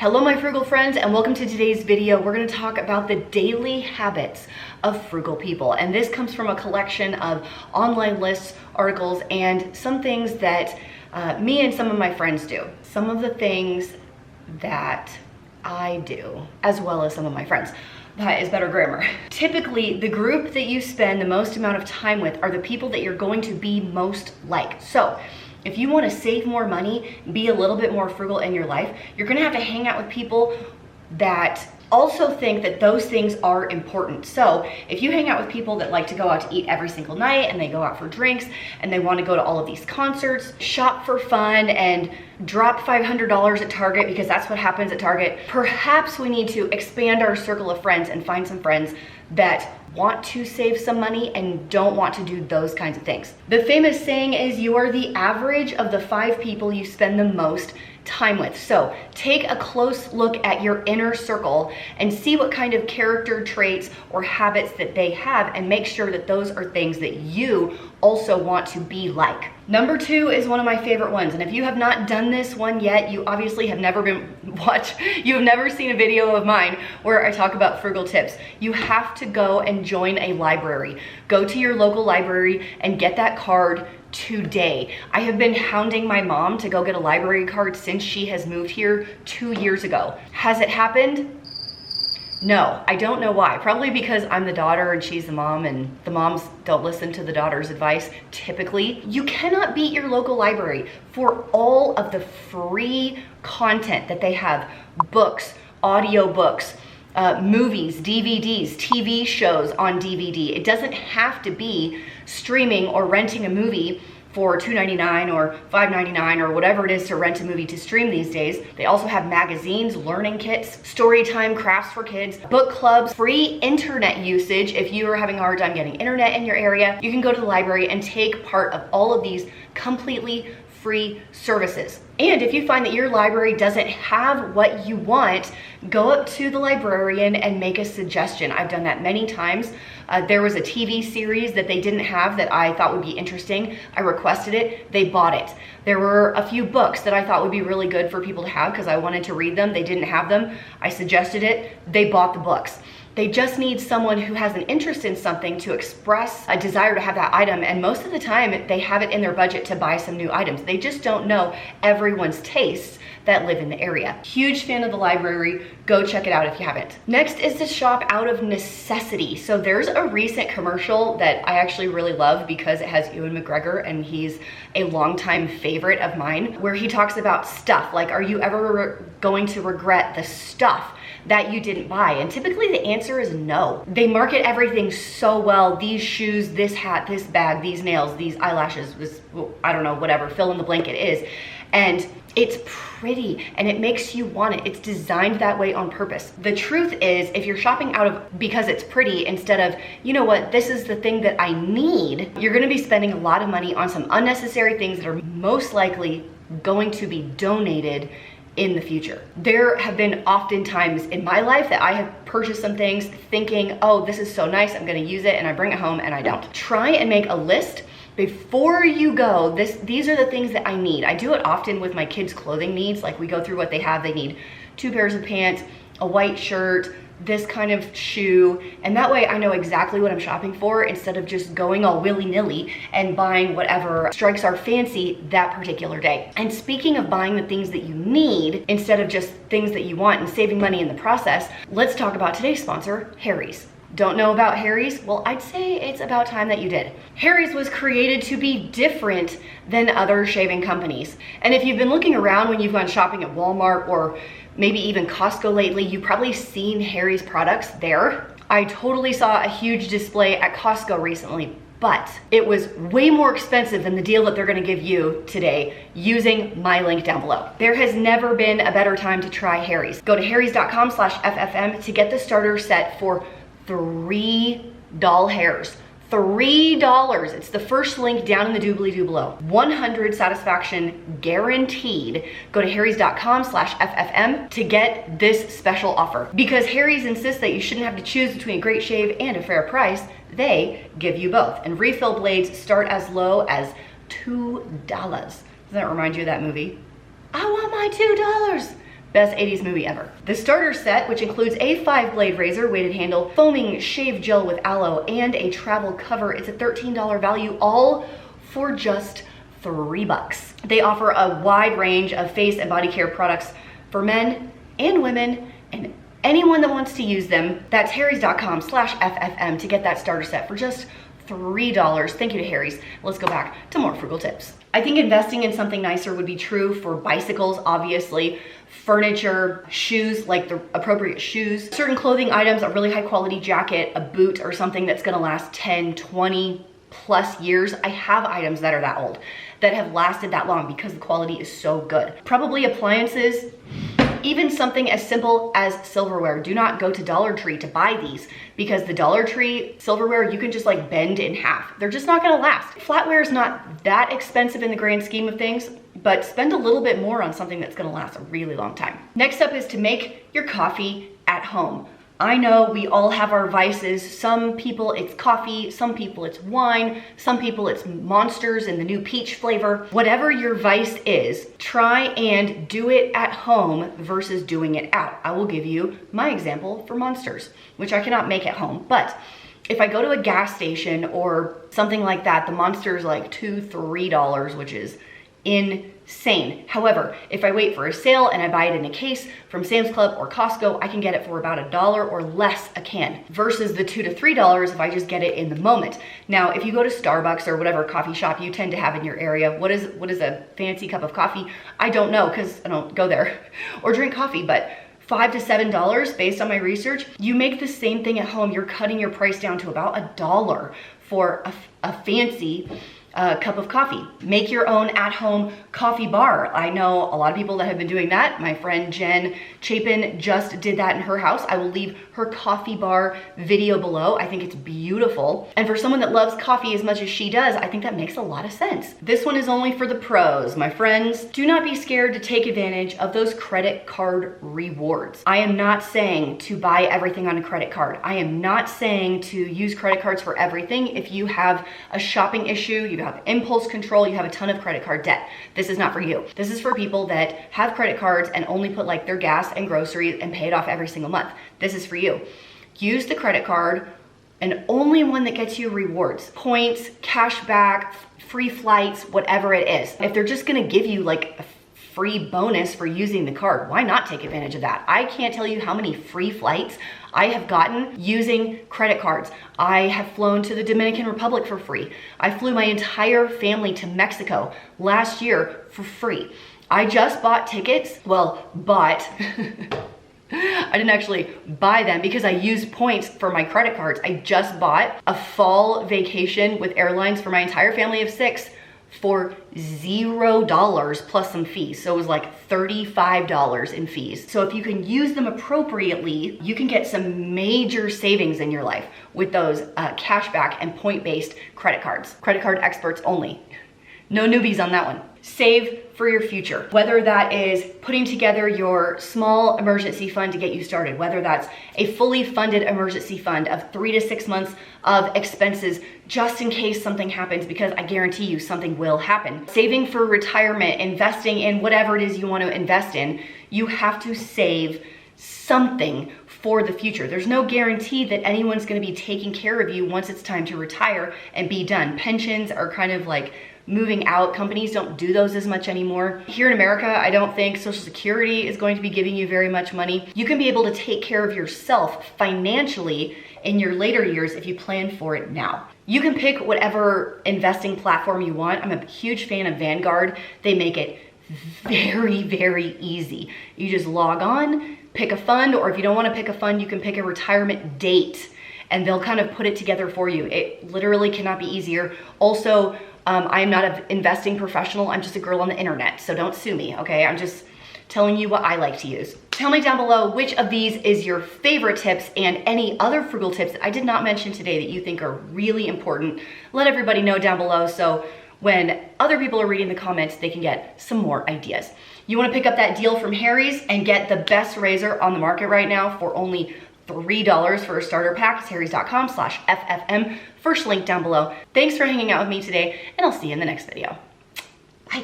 Hello my frugal friends, and welcome to today's video. We're going to talk about the daily habits of frugal people, and this comes from a collection of online lists, articles, and some things that me and some of my friends do. Some of the things that I do, as well as some of my friends. That is better grammar. Typically, the group that you spend the most amount of time with are the people that you're going to be most like. So, if you want to save more money, be a little bit more frugal in your life, you're going to have to hang out with people that also think that those things are important. So if you hang out with people that like to go out to eat every single night and they go out for drinks and they want to go to all of these concerts, shop for fun, and drop $500 at Target because that's what happens at Target, perhaps we need to expand our circle of friends and find some friends that want to save some money and don't want to do those kinds of things. The famous saying is you are the average of the 5 people you spend the most time with. So take a close look at your inner circle and see what kind of character traits or habits that they have, and make sure that those are things that you also want to be like. Number 2 is one of my favorite ones, and if you have not done this one yet, you obviously have never you have never seen a video of mine where I talk about frugal tips. You have to go and join a library. Go to your local library and get that card today. I have been hounding my mom to go get a library card since she has moved here 2 years ago. Has it happened? No, I don't know why. Probably because I'm the daughter and she's the mom, and the moms don't listen to the daughter's advice typically. You cannot beat your local library for all of the free content that they have. Books, audiobooks, movies, DVDs, TV shows on DVD. It doesn't have to be streaming or renting a movie for $2.99 or $5.99 or whatever it is to rent a movie to stream these days. They also have magazines, learning kits, story time, crafts for kids, book clubs, free internet usage. If you are having a hard time getting internet in your area, you can go to the library and take part of all of these completely free services. And if you find that your library doesn't have what you want, go up to the librarian and make a suggestion. I've done that many times. There was a TV series that they didn't have that I thought would be interesting. I requested it, they bought it. There were a few books that I thought would be really good for people to have because I wanted to read them. They didn't have them. I suggested it, they bought the books. They just need someone who has an interest in something to express a desire to have that item, and most of the time they have it in their budget to buy some new items. They just don't know everyone's tastes that live in the area. Huge fan of the library. Go check it out if you haven't. Next is to shop out of necessity. So there's a recent commercial that I actually really love because it has Ewan McGregor, and he's a longtime favorite of mine, where he talks about stuff like, are you ever going to regret the stuff that you didn't buy? And typically the answer is no. They market everything so well. These shoes, this hat, this bag, these nails, these eyelashes, this, I don't know, whatever, fill in the blank it is. And it's pretty and it makes you want it. It's designed that way on purpose. The truth is, if you're shopping out of because it's pretty instead of, you know what, this is the thing that I need, you're gonna be spending a lot of money on some unnecessary things that are most likely going to be donated in the future. There have been often times in my life that I have purchased some things thinking, oh, this is so nice, I'm gonna use it, and I bring it home and I don't. Try and make a list before you go. These are the things that I need. I do it often with my kids' clothing needs. Like, we go through what they have. They need 2 pairs of pants, a white shirt, this kind of shoe, and that way I know exactly what I'm shopping for instead of just going all willy-nilly and buying whatever strikes our fancy that particular day. And speaking of buying the things that you need instead of just things that you want and saving money in the process, let's talk about today's sponsor, Harry's. Don't know about Harry's? Well, I'd say it's about time that you did. Harry's was created to be different than other shaving companies. And if you've been looking around when you've gone shopping at Walmart or maybe even Costco lately, you've probably seen Harry's products there. I totally saw a huge display at Costco recently, but it was way more expensive than the deal that they're gonna give you today using my link down below. There has never been a better time to try Harry's. Go to harrys.com/FFM to get the starter set for 3 doll hairs. $3. It's the first link down in the doobly-doo below. 100 satisfaction guaranteed. Go to harrys.com/FFM to get this special offer. Because Harry's insists that you shouldn't have to choose between a great shave and a fair price, they give you both. And refill blades start as low as $2. Doesn't that remind you of that movie? I want my $2. Best 80s movie ever. The starter set, which includes a 5-blade razor, weighted handle, foaming shave gel with aloe, and a travel cover, it's a $13 value, all for just $3. They offer a wide range of face and body care products for men and women and anyone that wants to use them. That's harrys.com/FFM to get that starter set for just $3. Thank you to Harry's. Let's go back to more frugal tips. I think investing in something nicer would be true for bicycles, obviously, furniture, shoes, like the appropriate shoes, certain clothing items, a really high quality jacket, a boot, or something that's gonna last 10, 20 plus years. I have items that are that old that have lasted that long because the quality is so good. Probably appliances, even something as simple as silverware. Do not go to Dollar Tree to buy these because the Dollar Tree silverware, you can just like bend in half. They're just not gonna last. Flatware is not that expensive in the grand scheme of things, but spend a little bit more on something that's gonna last a really long time. Next up is to make your coffee at home. I know we all have our vices. Some people it's coffee, some people it's wine, some people it's Monsters and the new peach flavor. Whatever your vice is, try and do it at home versus doing it out. I will give you my example for Monsters, which I cannot make at home, but if I go to a gas station or something like that, the Monster is like $2, $3, which is insane. However, if I wait for a sale and I buy it in a case from Sam's Club or Costco, I can get it for about $1 or less a can versus the $2 to $3 if I just get it in the moment. Now, if you go to Starbucks or whatever coffee shop you tend to have in your area, what is a fancy cup of coffee? I don't know because I don't go there or drink coffee, but $5 to $7 based on my research. You make the same thing at home. You're cutting your price down to about $1 for a fancy cup of coffee. Make your own at-home coffee bar. I know a lot of people that have been doing that. My friend Jen Chapin just did that in her house. I will leave her coffee bar video below. I think it's beautiful. And for someone that loves coffee as much as she does, I think that makes a lot of sense. This one is only for the pros. My friends, do not be scared to take advantage of those credit card rewards. I am not saying to buy everything on a credit card. I am not saying to use credit cards for everything. If you have a shopping issue, you have impulse control, you have a ton of credit card debt, this is not for you. This is for people that have credit cards and only put like their gas and groceries and pay it off every single month. This is for you. Use the credit card and only one that gets you rewards, points, cash back, free flights, whatever it is. If they're just gonna give you like a free bonus for using the card, why not take advantage of that? I can't tell you how many free flights I have gotten using credit cards. I have flown to the Dominican Republic for free. I flew my entire family to Mexico last year for free. I just bought tickets, I didn't actually buy them because I used points for my credit cards. I just bought a fall vacation with airlines for my entire family of 6 for $0 plus some fees. So it was like $35 in fees. So if you can use them appropriately, you can get some major savings in your life with those cashback and point-based credit cards. Credit card experts only. No newbies on that one. Save for your future. Whether that is putting together your small emergency fund to get you started, whether that's a fully funded emergency fund of 3 to 6 months of expenses just in case something happens, because I guarantee you something will happen. Saving for retirement, investing in whatever it is you want to invest in, you have to save something for the future. There's no guarantee that anyone's going to be taking care of you once it's time to retire and be done. Pensions are kind of like moving out. Companies don't do those as much anymore. Here in America, I don't think Social Security is going to be giving you very much money. You can be able to take care of yourself financially in your later years if you plan for it now. You can pick whatever investing platform you want. I'm a huge fan of Vanguard. They make it very, very easy. You just log on, pick a fund, or if you don't want to pick a fund, you can pick a retirement date and they'll kind of put it together for you. It literally cannot be easier. Also, I am not an investing professional. I'm just a girl on the internet, so don't sue me, okay? I'm just telling you what I like to use. Tell me down below which of these is your favorite tips and any other frugal tips that I did not mention today that you think are really important. Let everybody know down below so when other people are reading the comments, they can get some more ideas. You wanna pick up that deal from Harry's and get the best razor on the market right now for only $3 for a starter pack. It's harrys.com/FFM. First link down below. Thanks for hanging out with me today, and I'll see you in the next video. Bye.